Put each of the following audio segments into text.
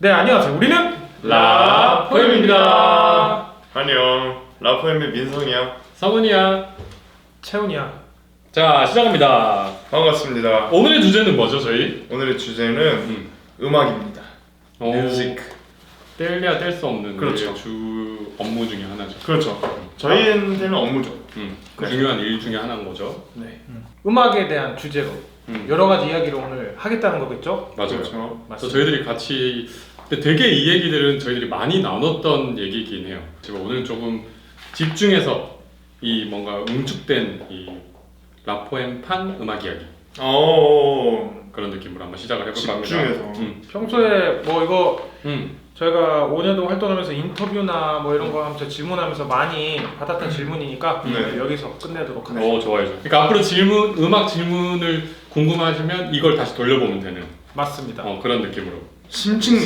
네, 안녕하세요. 우리는 라포엠입니다. 안녕, 라포엠의 민성이야. 성훈이야. 채훈이야. 자, 시작합니다. 반갑습니다. 오늘의 주제는 뭐죠, 저희? 오늘의 주제는 음악입니다. 뮤직. 뗄래야 뗄 수 없는 그렇죠. 우리의 주 업무 중에 하나죠. 그렇죠. 저희한테는 업무죠. 그 네. 중요한 일 중에 하나인 거죠. 네. 음악에 대한 주제로 여러 가지 이야기를 오늘 하겠다는 거겠죠? 맞아요. 그렇죠. 그래서 저희들이 같이 근데 되게 이 얘기들은 저희들이 많이 나눴던 얘기이긴 해요. 제가 오늘 조금 집중해서 이 뭔가 응축된 이 라포엠판 음악 이야기 그런 느낌으로 한번 시작을 해볼까 합니다. 집중해서. 평소에 뭐 이거 음. 저희가 5년 동안 활동하면서 인터뷰나 뭐 이런 거 하면서 질문하면서 많이 받았던 질문이니까 네. 여기서 끝내도록 하겠습니다. 좋아요. 그러니까 앞으로 음악 질문을 궁금하시면 이걸 다시 돌려보면 되는 맞습니다. 그런 느낌으로. 심층.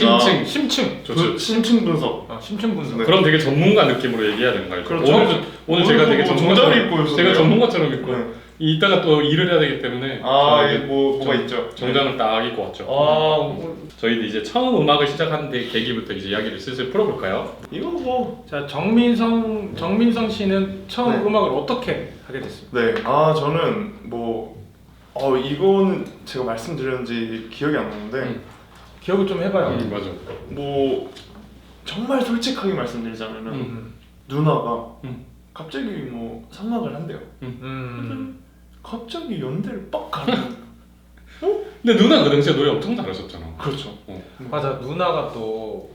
심층. 좋죠. 심층 분석. 심층 분석. 네. 그럼 되게 전문가 느낌으로 얘기해야 되는 거죠. 그렇죠. 오늘 제가 되게 정자를 입고 있었네요. 제가 전문가처럼 입고 네. 이따가 또 일을 해야 되기 때문에 이게 뭐가 있죠? 정장을 딱 입고 왔죠. 저희도 이제 처음 음악을 시작하는데 계기부터 이제 이야기를 슬슬 풀어볼까요? 이거 뭐. 자, 정민성 씨는 처음 네. 음악을 어떻게 하게 됐습니까? 네. 저는 뭐 이거는 제가 말씀드렸는지 기억이 안 나는데 기억을 좀 해봐요. 맞아. 뭐 정말 솔직하게 말씀드리자면은 누나가 갑자기 뭐 상학을 한대요. 갑자기 연대를 빡 가는. 근데 누나 그 당시에 노래 엄청 잘하셨잖아. 그렇죠. 맞아, 누나가 또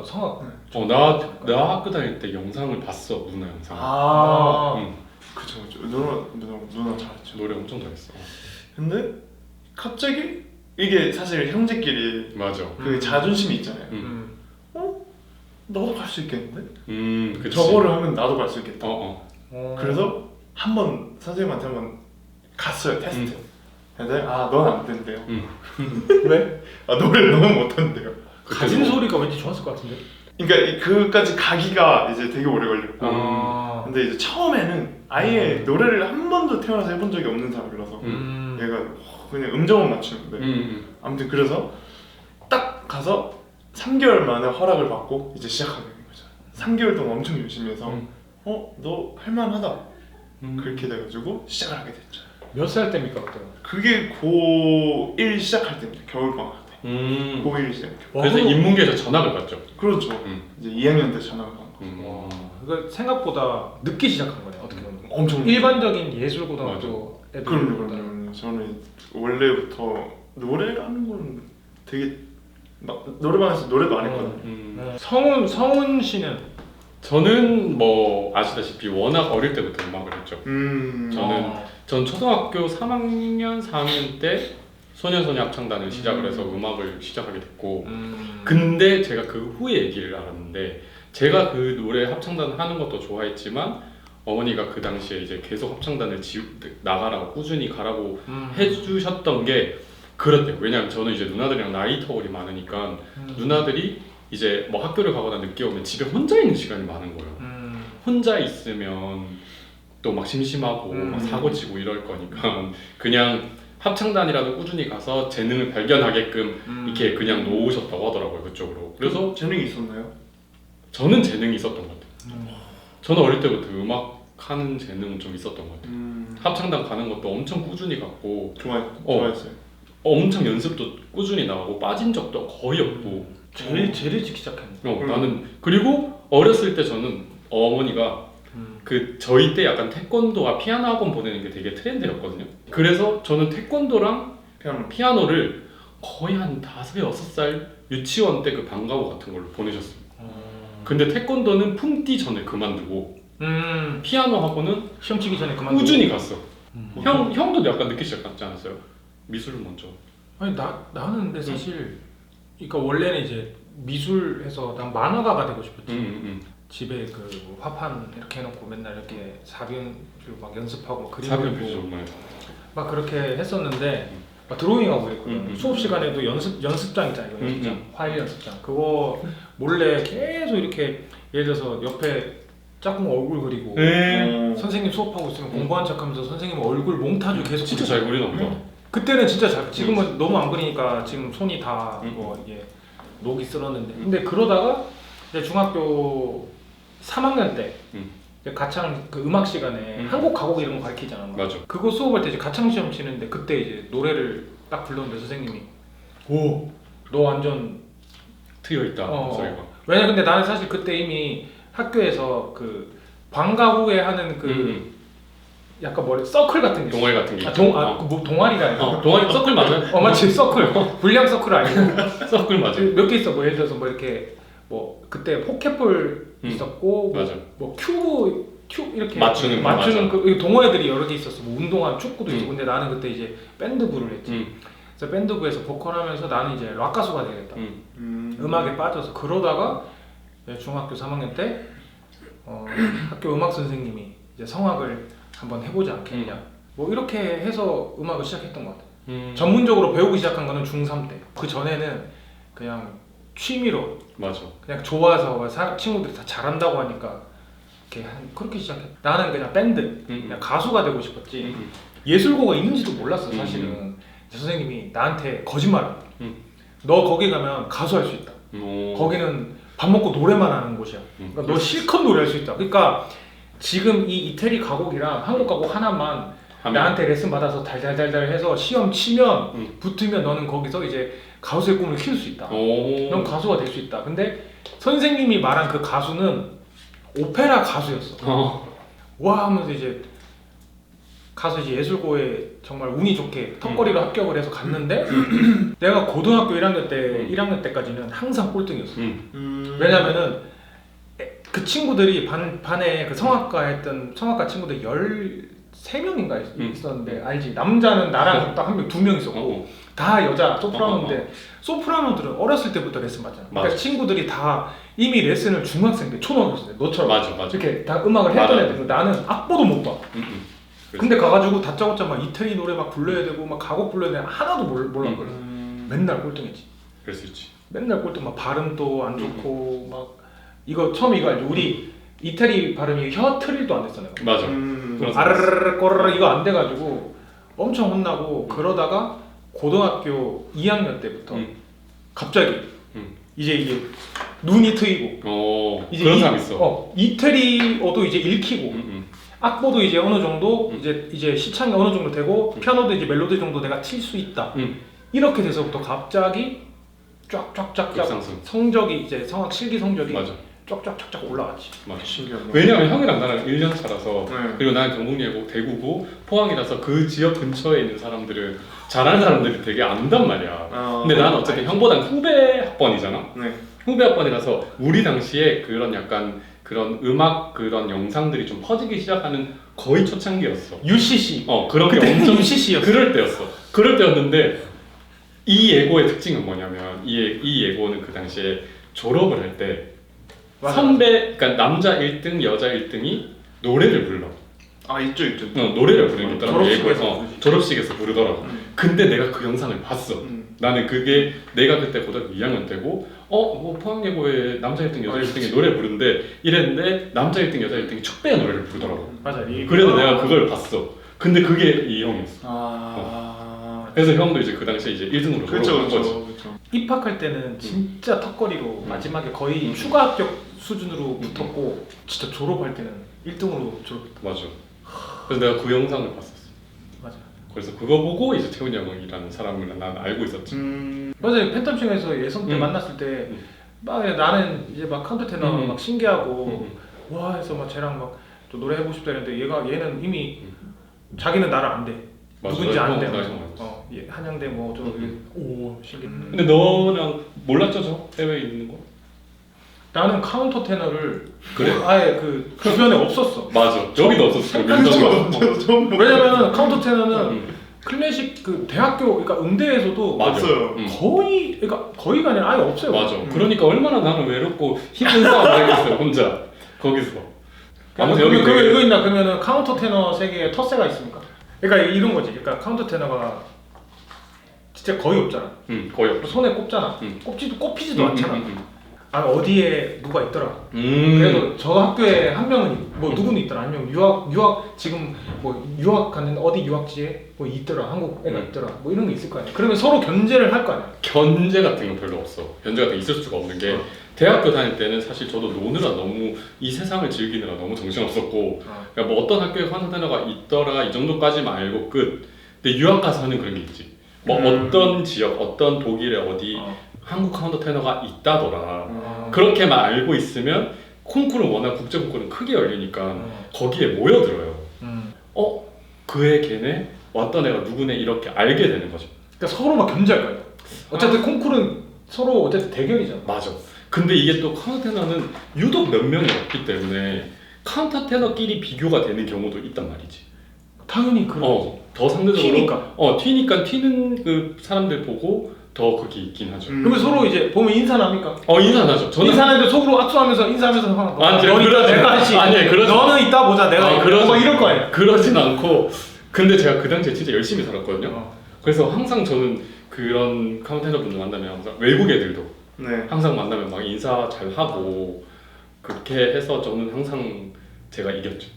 성악. 나 학교 다닐 때 영상을 봤어, 누나 영상. 그쵸. 누나 잘했죠. 노래 엄청 잘했어. 근데 갑자기 이게 사실 형제끼리 맞아. 그 자존심이 있잖아요. 나도 갈 수 있겠는데? 그치. 저거를 하면 나도 갈 수 있겠다. 그래서 그래서 한번 선생님한테 한번 갔어요, 테스트. 근데 넌 안 된대요. 왜? 노래를 너무 못한대요. 가진 소리가 왠지 좋았을 것 같은데. 그러니까 그까지 가기가 이제 되게 오래 걸렸고. 근데 이제 처음에는 아예 노래를 한 번도 태어나서 해본 적이 없는 사람이라서 얘가 그냥 음정만 맞추는데. 아무튼 그래서 딱 가서 3개월 만에 허락을 받고 이제 시작하게 된 거죠. 3개월 동안 엄청 열심히 해서 너 할만하다. 그렇게 돼가지고 시작을 하게 됐죠. 몇 살 때입니까 그때? 그게 고1 시작할 때입니다. 겨울방학 때. 고1 시작. 그래서 인문계에서 전학을 갔죠. 그렇죠. 이제 2학년 때 전학을 간 거. 이거 생각보다 늦게 시작한 거네 어떻게 보면. 엄청 일반적인 예술고등학교 애들보다. 그럼요. 저는 원래부터 노래라는 건 되게 막 노래방에서 노래도 안 했거든요. 성훈 씨는 저는 뭐 아시다시피 워낙 어릴 때부터 음악을 했죠. 전 초등학교 3학년, 4학년 때 소년소녀 합창단을 시작을 해서 음악을 시작하게 됐고 근데 제가 그 후에 얘기를 알았는데 제가 그 노래 합창단 하는 것도 좋아했지만 어머니가 그 당시에 이제 계속 합창단을 나가라고 꾸준히 가라고 해주셨던 게 그렇대요. 왜냐면 저는 이제 누나들이랑 나이 터울이 많으니까 누나들이 이제 뭐 학교를 가거나 늦게 오면 집에 혼자 있는 시간이 많은 거예요. 혼자 있으면 또 막 심심하고 막 사고치고 이럴 거니까 그냥 합창단이라도 꾸준히 가서 재능을 발견하게끔 이렇게 그냥 놓으셨다고 하더라고요, 그쪽으로. 그래서 재능이 있었나요? 저는 재능이 있었던 것 같아요. 저는 어릴 때부터 음악하는 재능은 좀 있었던 것 같아요. 합창단 가는 것도 엄청 꾸준히 갔고 좋아했어요. 엄청 연습도 꾸준히 나가고 빠진 적도 거의 없고 제일 일찍 시작했네. 나는 그리고 어렸을 때 저는 어머니가 그 저희 때 약간 태권도와 피아노 학원 보내는 게 되게 트렌드였거든요. 그래서 저는 태권도랑 피아노를 거의 한 5, 6살 유치원 때 그 방과후 같은 걸로 보내셨어요. 근데 태권도는 품띠 전에 그만두고 피아노 학원은 시험 치기 전에 그만두고 꾸준히 갔어. 형도 약간 늦게 시작하지 않았어요? 미술을 먼저. 아니 나는 근데 사실 그러니까 원래는 이제 미술해서 난 만화가가 되고 싶었지. 집에 그 화판 이렇게 해놓고 맨날 이렇게 사변 막 연습하고 그림 그리고 막 그렇게 했었는데 막 드로잉하고 그랬거든. 수업 시간에도 연습장 있잖아요. 연습장, 화일 연습장. 그거 몰래 계속 이렇게 예를 들어서 옆에 짝꿍 얼굴 그리고 선생님 수업하고 있으면 공부한 척하면서 선생님 얼굴 몽타주 계속 진짜 잘 그리나 보다. 그때는 진짜 잘. 지금은 너무 안 그리니까 지금 손이 다 뭐 이게 녹이 쓸었는데 근데 그러다가 이제 중학교 3학년 때 이제 가창 그 음악 시간에 한국 가곡 이런 거 가르치잖아. 맞아. 그거 수업할 때 이제 가창 시험 치는데 그때 이제 노래를 딱 불렀는데 선생님이 오 너 완전 트여있다 목소리가. 왜냐 근데 나는 사실 그때 이미 학교에서 그 방과 후에 하는 그 약간 뭐래 서클 같은 게 동아리 같은 게 뭐 동아리가 아니라 동아리 서클 맞아요? 맞지 서클 불량 서클 아니고 서클 맞아요. 몇 개 있어 뭐 예를 들어서 뭐 이렇게 뭐 그때 포켓볼 있었고 맞아. 뭐 큐브 이렇게 맞추는 거, 그 동호회들이 여러 개 있었어. 뭐 운동화 축구도 있고 근데 나는 그때 이제 밴드부를 했지. 그래서 밴드부에서 보컬하면서 나는 이제 락 가수가 되겠다. 음악에 빠져서 그러다가 중학교 3학년 때 학교 음악 선생님이 이제 성악을 한번 해보지 않겠냐. 뭐 이렇게 해서 음악을 시작했던 것 같아. 전문적으로 배우기 시작한 거는 중3 때. 그 전에는 그냥 취미로 맞아. 그냥 좋아서 친구들이 다 잘한다고 하니까 그렇게 시작했다. 나는 그냥 밴드, 그냥 가수가 되고 싶었지. 예술고가 있는지도 몰랐어 사실은. 선생님이 나한테 거짓말을. 너 거기 가면 가수 할 수 있다. 거기는 밥 먹고 노래만 하는 곳이야. 그러니까 너 실컷 노래할 수 있다. 그러니까 지금 이 이태리 가곡이랑 한국 가곡 하나만 나한테 레슨 받아서 달달달달 해서 시험 치면 붙으면 너는 거기서 이제 가수의 꿈을 키울 수 있다. 넌 가수가 될 수 있다. 근데 선생님이 말한 그 가수는 오페라 가수였어. 와 하면서 이제 가서 이제 예술고에 정말 운이 좋게 턱걸이로 합격을 해서 갔는데 내가 고등학교 1학년 때까지는 항상 꼴등이었어. 왜냐면은 그 친구들이 반에 그 성악과 친구들 13명인가 있었는데 알지? 남자는 나랑 딱 한 명, 2명 있었고 다 여자 소프라노인데 소프라노들은 어렸을 때부터 레슨 받잖아. 그러니까 친구들이 다 이미 레슨을 중학생 때 초등학교 때 너처럼 맞아. 이렇게 다 음악을 했던 애들. 나는 악보도 못 봐. 근데 가가지고 다짜고짜 막 이태리 노래 막 불러야 되고 막 가곡 불러야 되고 하나도 몰랐거든. 맨날 꼴등했지. 그럴 수 있지. 맨날 꼴등. 막 발음도 안 좋고 막 이거 처음 이거 알죠? 우리 이태리 발음이 혀 트릴도 안 됐어 내가. 맞아. 아르르르 꼬르르 이거 안 돼가지고 엄청 혼나고 그러다가 고등학교 2학년 때부터 갑자기 이제 눈이 트이고 이제 그런 사람 있어. 이태리어도 이제 읽히고 악보도 이제 어느 정도 이제 시창이 어느 정도 되고 피아노도 이제 멜로디 정도 내가 칠 수 있다. 이렇게 돼서부터 갑자기 쫙쫙쫙쫙 성적이 이제 성악 실기 성적이 맞아. 쫙쫙쫙쫙 올라갔지. 맞아. 신기하다. 왜냐면 형이랑 나랑 1년 차라서 그리고 나는 경북예고 대구고 포항이라서 그 지역 근처에 있는 사람들은 잘하는 사람들이 되게 안단 말이야. 근데 나는 어쨌든 형보단 후배 학번이잖아. 후배 학번이라서 우리 당시에 그런 약간 그런 음악 그런 영상들이 좀 퍼지기 시작하는 거의 초창기였어. UCC. 그런 게 엄청 UCC였어. 그럴 때였는데 이 예고의 특징은 뭐냐면 이 예고는 그 당시에 졸업을 할 때 선배, 그러니까 남자 1등, 여자 1등이 노래를 불러. 있죠. 노래를 부르는 게 있더라고. 졸업식에서 졸업식에서 부르더라고. 근데 내가 그 영상을 봤어. 나는 그게 내가 그때 고등학교 2학년 때고 뭐 포항예고에 남자 1등, 여자 1등이 노래 부르는데 이랬는데 남자 1등, 여자 1등이 축배의 노래를 부르더라고. 맞아. 그래서 내가 그걸 봤어. 근데 그게 이 형이었어. 그래서 형도 이제 그 당시에 이제 1등으로 졸업한 거지. 입학할 때는 진짜 턱걸이로 마지막에 거의 추가 합격 수준으로 붙었고 진짜 졸업할 때는 1등으로 졸업했다. 맞아. 그래서 내가 그 영상을 봤었어. 맞아. 그래서 그거 보고 이제 태훈이 형이라는 사람을 난 알고 있었지. 맞아요. 팬텀싱에서 예선 때 만났을 때 막 나는 이제 막 카운터 테너 막 신기하고 와 해서 막 쟤랑 막 또 노래 해보고 싶다 했는데 얘는 이미 자기는 나를 안 돼. 맞아. 누군지 안 돼. 예. 한양대 뭐 오 신기해. 근데 너랑 몰랐죠 저 해외에 있는 거? 나는 카운터 테너를 그래? 아예 그 주변에 없었어. 맞아. 여기도 없었어. 왜냐면 카운터 테너는 클래식 그 대학교 그러니까 음대에서도 없어요. 거의가 아니라 아예 없어요. 맞아. 그러니까 얼마나 나는 외롭고 힘든 싸움을 하겠어요 혼자 거기서. 아무튼 여기 이거 있나 그러면은 카운터 테너 세계에 텃세가 있습니까? 그러니까 이런 거지. 그러니까 카운터 테너가 진짜 거의 없잖아. 거의 없어. 손에 꼽잖아. 꼽히지도 않잖아. 어디에 누가 있더라. 그래도 저 학교에 한 명은 뭐 누구는 있더라. 아니면 유학 지금 뭐 유학 갔는데 어디 유학지에 뭐 있더라. 한국 애가 있더라. 뭐 이런 게 있을 거 아니야. 그러면 서로 견제를 할 거 아니야. 견제 같은 건 별로 없어. 견제 같은 게 있을 수가 없는 게 대학교 다닐 때는 사실 저도 노느라 너무 이 세상을 즐기느라 너무 정신없었고 그러니까 뭐 어떤 학교에 컨설턴트가 있더라 이 정도까지만 알고 끝. 근데 유학 가서는 그런 게 있지. 뭐 어떤 지역, 어떤 독일에 어디 한국 카운터 테너가 있다더라. 그렇게만 알고 있으면 콩쿠르는 워낙 국제 콩쿠르는 크게 열리니까 거기에 모여들어요. 그애 걔네 왔던 애가 누구네 이렇게 알게 되는 거죠. 그러니까 서로 막 견제할 거야. 어쨌든 콩쿠르는 서로 어쨌든 대결이잖아. 맞아. 근데 이게 또 카운터 테너는 유독 몇 명이 없기 때문에 카운터 테너끼리 비교가 되는 경우도 있단 말이지. 당연히 그런. 더 상대적으로 튀니까. 튀니까 튀는 그 사람들 보고 더 그게 있긴 하죠. 그러면 서로 이제 보면 인사는 합니까? 인사는 하죠. 저는 인사하는데 속으로 악수하면서 인사하면서 아니, 내가 하지. 아니, 그러지 너는 이따 보자. 내가 뭐 이럴 거 아니야. 그러진 않고 근데 제가 그 당시에 진짜 열심히 살았거든요. 그래서 항상 저는 그런 카운터 분들 만나면 항상 외국 애들도 항상 만나면 막 인사 잘 하고 그렇게 해서 저는 항상 제가 이겼죠.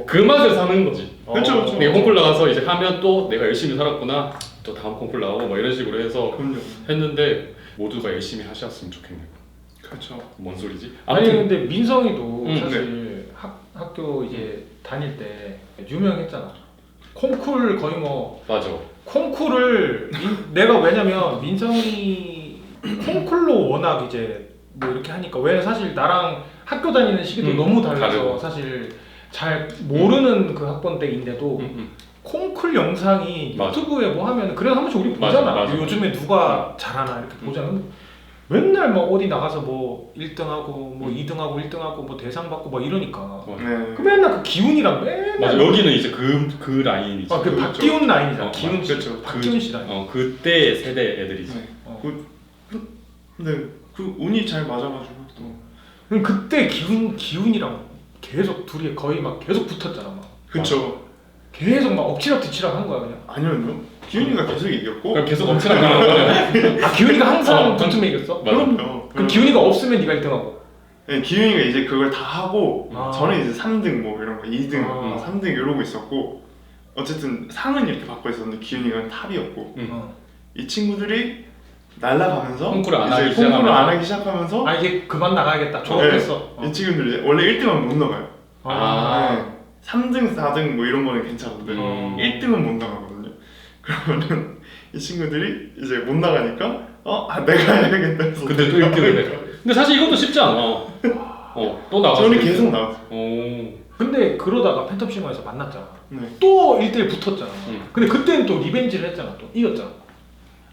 그 맛을 사는 거지. 그렇죠. 내가 콩쿨 나가서 이제 하면 또 내가 열심히 살았구나. 또 다음 콩쿨 나오고 뭐 이런 식으로 해서 했는데 모두가 열심히 하셨으면 좋겠네요. 그렇죠. 뭔 소리지? 아니 근데 민성이도 네. 사실 학교 이제 다닐 때 유명했잖아. 콩쿨 거의 뭐 맞아. 콩쿨을 내가 왜냐면 민성이 콩쿨로 워낙 이제 뭐 이렇게 하니까 왜 사실 나랑 학교 다니는 시기도 너무 달라서 다르고. 사실 잘 모르는 그 학번 때인데도 콩쿨 영상이 맞아. 유튜브에 뭐 하면 그래서 한 번씩 우리 보잖아. 맞아. 요즘에 누가 잘하나 이렇게 보잖아. 맨날 막 어디 나가서 뭐 1등하고 뭐 2등하고 1등하고 뭐 대상 받고 막 이러니까 그 맨날 그 기운이랑 맨날 맞아. 여기는 이제 그 라인이지. 그 박기훈 라인이잖아. 기훈 씨. 그렇죠. 박기훈 씨 라인. 그때 세대 애들이지. 근데 그 운이 잘 맞아가지고 또. 그럼 그때 기훈이랑 계속 둘이 거의 막 계속 붙었잖아. 막. 그쵸. 계속 막 엎치락 뒤치락 한 거야 그냥. 아니요. 기훈이가 계속 이겼고. 그럼 계속 엄청나게 나가거든. 기훈이가 항상 붙으면 이겼어? 맞아. 그럼 기훈이가 없으면 네가 1등하고. 네, 기훈이가 이제 그걸 다 하고 아. 저는 이제 3등 뭐 이런 거 2등, 아. 3등 이러고 있었고 어쨌든 상은 이렇게 받고 있었는데 기훈이가 탑이었고 이 친구들이 날아가면서 콩쿠르 안 이제 하기 콩쿠르 안 시작하면서. 하기 시작하면서 아 이제 그만 나가야겠다. 졸업했어. 이 친구들이 원래 1등은 못 나가요. 아. 네. 3등, 4등 뭐 이런 거는 괜찮은데 1등은 못 나가거든요. 그러면은 이 친구들이 이제 못 나가니까 내가 해야겠다 해서 근데 또 1등을 해. 근데 사실 이것도 쉽지 않아. 또 나갔어. 저는 계속 나왔어요. 근데 그러다가 팬텀싱어에서 만났잖아. 네. 또 1대1 붙었잖아. 응. 근데 그때는 또 리벤지를 했잖아. 또 이겼잖아.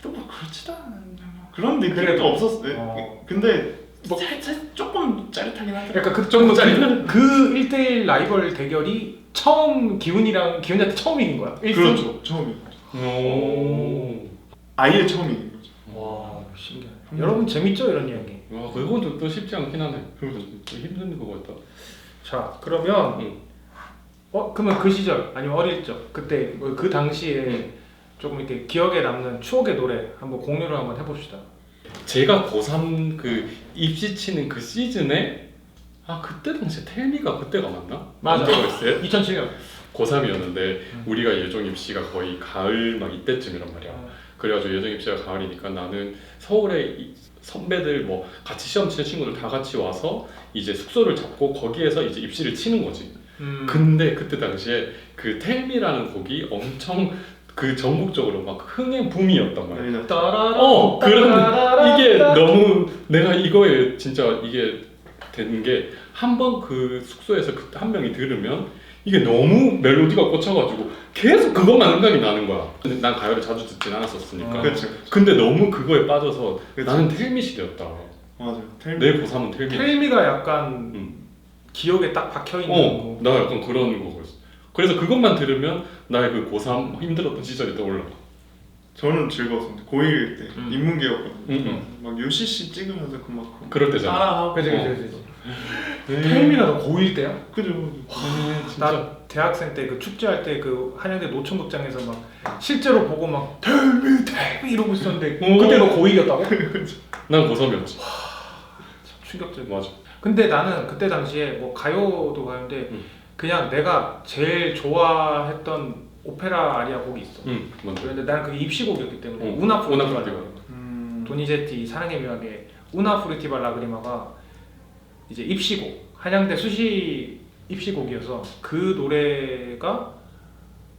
또 뭐 그렇지도 않았나. 그런데 그게 그래도. 또 없었어요. 근데 뭐 살짝 조금 짜릿하긴 하더라고요. 그러니까 그 1대1 라이벌 대결이 처음 기훈이한테 처음 이긴 거야. 1승? 그렇죠. 처음이에요. 아예 처음 이긴 거죠. 와 신기해. 여러분 재밌죠 이런 이야기. 와 그건 또 쉽지 않긴 하네. 또 힘든 거 같다. 자 그러면 그러면 그 시절 아니면 어릴 적 그때 그 당시에 조금 이렇게 기억에 남는 추억의 노래 한번 공유를 한번 해봅시다. 제가 고3 그 입시 치는 그 시즌에 그때 당시에 텔미가 그때가 맞나? 맞아. 언제가 있어요? 2007년. 고3이었는데 우리가 예정 입시가 거의 가을 막 이때쯤이란 말이야. 그래가지고 예정 입시가 가을이니까 나는 서울에 선배들 뭐 같이 시험 치는 친구들 다 같이 와서 이제 숙소를 잡고 거기에서 이제 입시를 치는 거지. 근데 그때 당시에 그 텔미라는 곡이 엄청 그 전국적으로 막 흥행 붐이었단 말이야. 그런 이게 너무 내가 이거에 진짜 이게 된 게 한 번 그 숙소에서 그 한 명이 들으면 이게 너무 멜로디가 꽂혀가지고 계속 그것만 생각이 나는 거야. 근데 난 가요를 자주 듣진 않았었으니까. 그렇죠. 근데 너무 그거에 빠져서 그쵸. 나는 텔미 시대였다. 맞아요. 내 고3은 텔미. 텔미가 약간 기억에 딱 박혀 있는 나 약간 그런 거였어. 그래서 그것만 들으면 나의 그 고3 힘들었던 시절이 떠올라. 저는 즐거웠습니다. 고1 때 인문계였거든요. 막 UCC 찍으면서 그막 그럴 때잖아. 그지. 텔미가 너 고1 때야? 그죠. 진짜 대학생 때 그 축제할 때 그 한양대 노천극장에서 막 실제로 보고 막 텔미 이러고 있었는데 그때 너 고2였다고? 난 고3이었지. 참 충격적이야. 맞아. 근데 나는 그때 당시에 뭐 가요도 가요인데 그냥 내가 제일 좋아했던 오페라 아리아 곡이 있어. 뭔데? 근데 나는 그게 입시곡이었기 때문에 우나 우나 프루티발라. 프루티발라. 도니제티 사랑의 묘하게 우나 프루티발 라그리마가 이제 입시곡 한양대 수시 입시곡이어서 그 노래가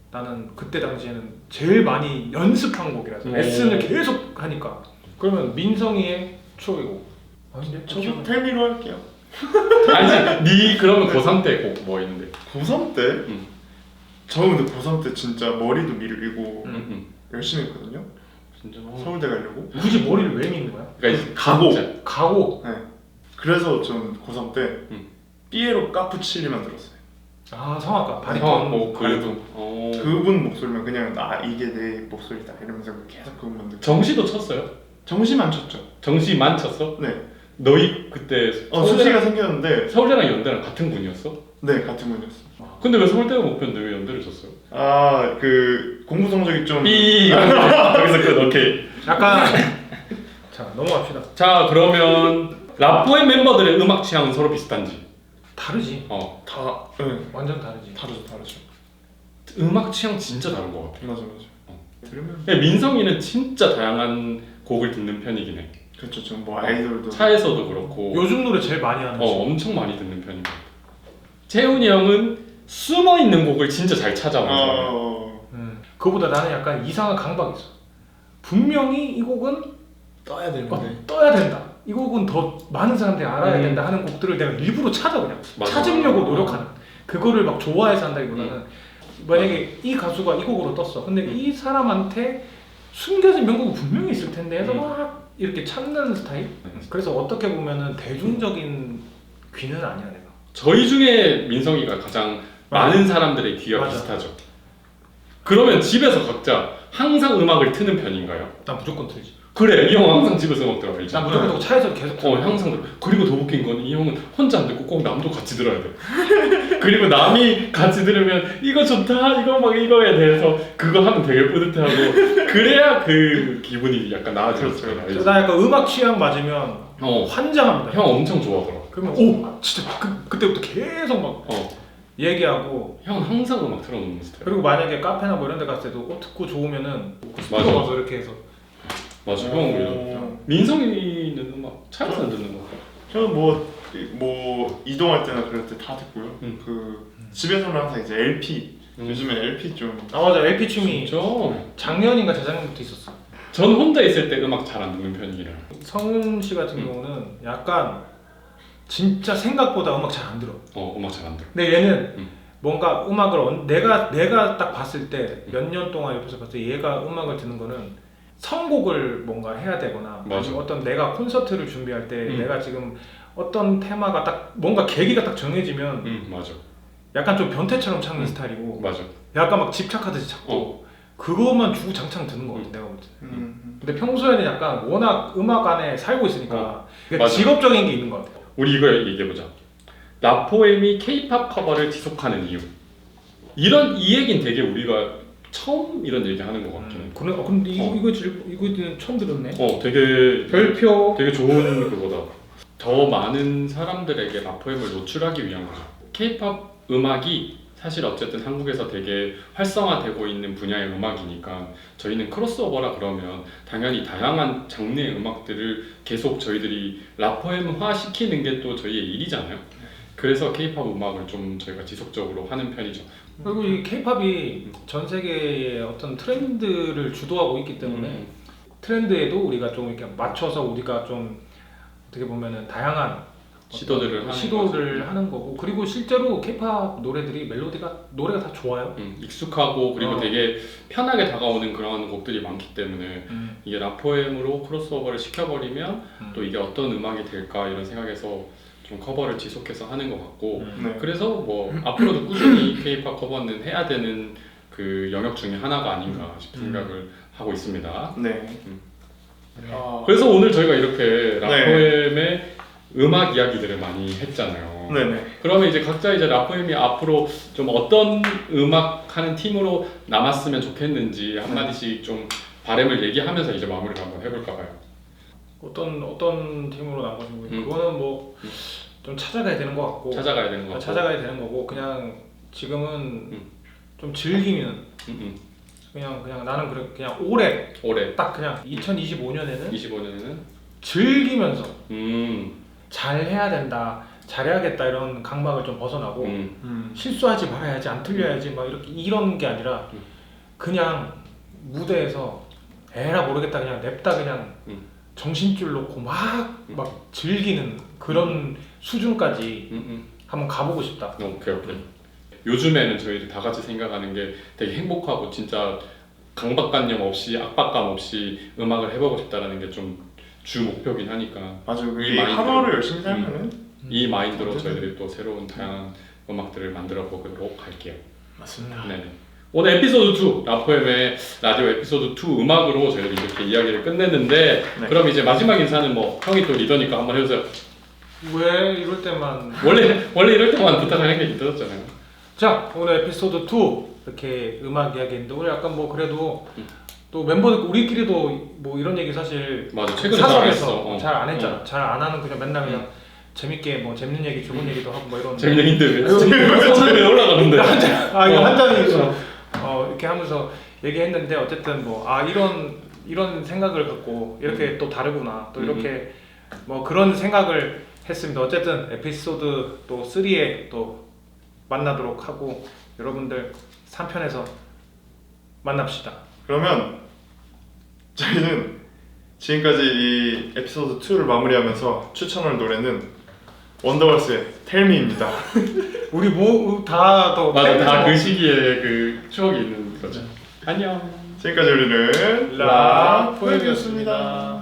나는 그때 당시에는 제일 많이 연습한 곡이라서 레슨을 계속 하니까. 그러면 민성이의 추억의 곡. 아닌데? 저도 텔미로 할게요. 아니지, 네 그러면 고3 때 곡 뭐 있는데? 고3 때? 저 근데 고3 때 진짜 머리도 밀리고 열심히 했거든요. 진짜. 서울대 가려고. 굳이 머리를 왜 미는 거야? 그러니까 이제 가고. 진짜. 가고. 네. 그래서 전 고3 때 삐에로 까푸칠리만 들었어요. 아 성악가 바리톤. 그래도. 그분 목소리만 그냥 이게 내 목소리다 이러면서 계속 그것만 듣고. 정시도 쳤어요? 정시만 쳤죠. 정시만 쳤어? 네. 너희 그때 수시가 생겼는데 서울대랑 연대랑 같은 군이었어? 네 같은 분이었어. 근데 왜 서울대가 목표인데 왜 연대를 쳤어요? 그 공부 성적이 좀 여기서 끝. 오케이. 약간 자 넘어갑시다. 자 그러면 라포의 멤버들의 음악 취향은 서로 비슷한지? 다르지. 다 네. 완전 다르지. 다르죠. 음악 취향 진짜 다른 것 같아. 맞아. 들으면 민성이는 진짜 다양한 곡을 듣는 편이긴 해. 그렇죠. 좀 뭐 아이돌도 차에서도 그렇고 요즘 노래 제일 많이 하는 거. 엄청 많이 듣는 편인 것 같아. 재훈이 형은 숨어 있는 곡을 진짜 잘 찾아와서 그거보다 나는 약간 이상한 강박이 있어. 분명히 이 곡은 떠야 되는데 떠야 된다. 이 곡은 더 많은 사람들이 알아야 된다 하는 곡들을 내가 일부러 찾아 그냥. 맞아. 찾으려고 노력하는. 그거를 막 좋아해서 한다기보다는 만약에 이 가수가 이 곡으로 떴어. 근데 이 사람한테 숨겨진 명곡이 분명히 있을 텐데 해서 막 이렇게 찾는 스타일? 그래서 어떻게 보면은 대중적인 귀는 아니야 내가. 저희 중에 민성이가 가장 많은 사람들의 귀와 맞아. 비슷하죠. 그러면 집에서 각자 항상 음악을 트는 편인가요? 난 무조건 틀지. 그래, 이 형 항상 집에서 음악 들어 알지? 난 무조건 듣고 차에서 계속 들어. 항상 들어. 그리고 더 웃긴 건 이 형은 혼자 안 듣고 꼭 남도 같이 들어야 돼. 그리고 남이 같이 들으면 이거 좋다, 이거 막 이거에 대해서 그거 하면 되게 뿌듯해하고 그래야 그 기분이 약간 나아지는 거야. 나 약간 음악 취향 맞으면 환장합니다. 형 엄청 좋아하더라. 그러면 오 진짜 그때부터 계속 막 얘기하고. 형 항상 음악 틀어놓는 스타일. 그리고 만약에 카페나 뭐 이런 데 갔을 때도 듣고 좋으면은 맞아. 가서 이렇게 해서. 맞아, 형 이런. 민성이는 음악 차에서 안 듣는 거. 저는 뭐 이동할 때나 그럴 때 다 듣고요. 그 집에서는 항상 이제 LP. 요즘에 LP 좀. 맞아 LP 춤이 진짜? 작년인가 재작년부터 있었어. 전 혼자 있을 때 음악 잘 안 듣는 편이라. 성훈 씨 같은 경우는 약간 진짜 생각보다 음악 잘 안 들어. 음악 잘 안 들어. 근데 얘는 뭔가 음악을 내가 딱 봤을 때 몇 년 동안 옆에서 봤을 때 얘가 음악을 듣는 거는 선곡을 뭔가 해야 되거나 맞아. 어떤 내가 콘서트를 준비할 때 내가 지금 어떤 테마가 딱 뭔가 계기가 딱 정해지면 맞아. 약간 좀 변태처럼 찾는 스타일이고 맞아. 약간 막 집착하듯이 찾고 그것만 주구장창 듣는 것 같아 내가 볼 때. 근데 평소에는 약간 워낙 음악 안에 살고 있으니까 맞아. 직업적인 게 있는 것 같아. 우리 이거 얘기해보자. 라포엠이 K-팝 커버를 지속하는 이유. 이 얘기는 되게 우리가 처음 이런 얘기 하는 것 같긴 해. 근데 이거는 처음 들었네. 되게 별표. 되게 좋은 그거다. 더 많은 사람들에게 라포엠을 노출하기 위한 거죠. K-팝 음악이 사실 어쨌든 한국에서 되게 활성화되고 있는 분야의 음악이니까 저희는 크로스오버라 그러면 당연히 다양한 장르의 음악들을 계속 저희들이 라포엠화 시키는 게 또 저희의 일이잖아요. 그래서 K-팝 음악을 좀 저희가 지속적으로 하는 편이죠. 그리고 이 K-팝이 전 세계의 어떤 트렌드를 주도하고 있기 때문에 트렌드에도 우리가 좀 이렇게 맞춰서 우리가 좀 어떻게 보면은 다양한 시도를 하는 거고. 그리고 실제로 K-팝 노래들이 노래가 다 좋아요. 익숙하고 그리고 되게 편하게 다가오는 그런 곡들이 많기 때문에 이게 라포엠으로 크로스오버를 시켜버리면 또 이게 어떤 음악이 될까 이런 생각에서 좀 커버를 지속해서 하는 것 같고 그래서 뭐 앞으로도 꾸준히 K-팝 커버는 해야 되는 그 영역 중에 하나가 아닌가 싶은 생각을 하고 있습니다. 네. 그래서 오늘 저희가 이렇게 라포엠의 음악 이야기들을 많이 했잖아요. 네네. 그러면 이제 각자 이제 라포엠이 앞으로 좀 어떤 음악 하는 팀으로 남았으면 좋겠는지 한마디씩 좀 바람을 얘기하면서 이제 마무리를 한번 해볼까 봐요. 어떤 팀으로 남고 싶은 거예요? 그거는 뭐 좀 찾아가야 되는 것 같고 찾아가야 되는 거 찾아가야 되는 거고 그냥 지금은 좀 즐기면 그냥 나는 그냥 올해 딱 그냥 2025년에는 즐기면서 잘 해야 된다, 잘해야겠다 이런 강박을 좀 벗어나고 실수하지 말아야지, 안 틀려야지 막 이렇게 이런 게 아니라 그냥 무대에서 에라 모르겠다 그냥 냅다 그냥 정신줄 놓고 막 즐기는 그런 수준까지 한번 가보고 싶다. 오케이. 요즘에는 저희들 다 같이 생각하는 게 되게 행복하고 진짜 강박관념 없이 압박감 없이 음악을 해보고 싶다라는 게 좀 주 목표긴 하니까. 맞아요. 이 마인드, 하루하루 열심히 살면은 이 마인드로 저희들이 또 새로운 다양한 음악들을 만들어 보도록 할게요. 맞습니다. 네. 오늘 에피소드 2 라포엠의 라디오 에피소드 2 음악으로 저희들이 이렇게 이야기를 끝냈는데 네. 그럼 이제 마지막 인사는 뭐 형이 또 리더니까 한번 해주세요. 왜 이럴 때만 원래 이럴 때만 부탁하는 게 있었잖아요. 자, 오늘 에피소드 2 이렇게 음악 이야기인데 오늘 약간 뭐 그래도 또 멤버들 우리끼리도 뭐 이런 얘기 사실 맞아, 최근에 잘 안 했어. 사석에서 잘 안 했잖아. 잘 안 하는 그냥 맨날 그냥 재밌게 뭐 재밌는 얘기, 좋은 얘기도 하고 뭐 이런. 재밌는 얘기인데 왜 손을 왜 올라가는데? 이거 한 잔이 이렇게 하면서 얘기했는데 어쨌든 뭐 이런 생각을 갖고 이렇게 또 다르구나 또 이렇게 뭐 그런 생각을 했습니다. 어쨌든 에피소드 또 3에 또 만나도록 하고 여러분들 3편에서 만납시다. 그러면 저희는 지금까지 이 에피소드 2를 마무리하면서 추천할 노래는 원더걸스의 Tell Me입니다. 우리 뭐 다 또 맞아, 다 그 시기에 그 추억이 있는 거죠. 안녕. 지금까지 우리는 라포엠이었습니다.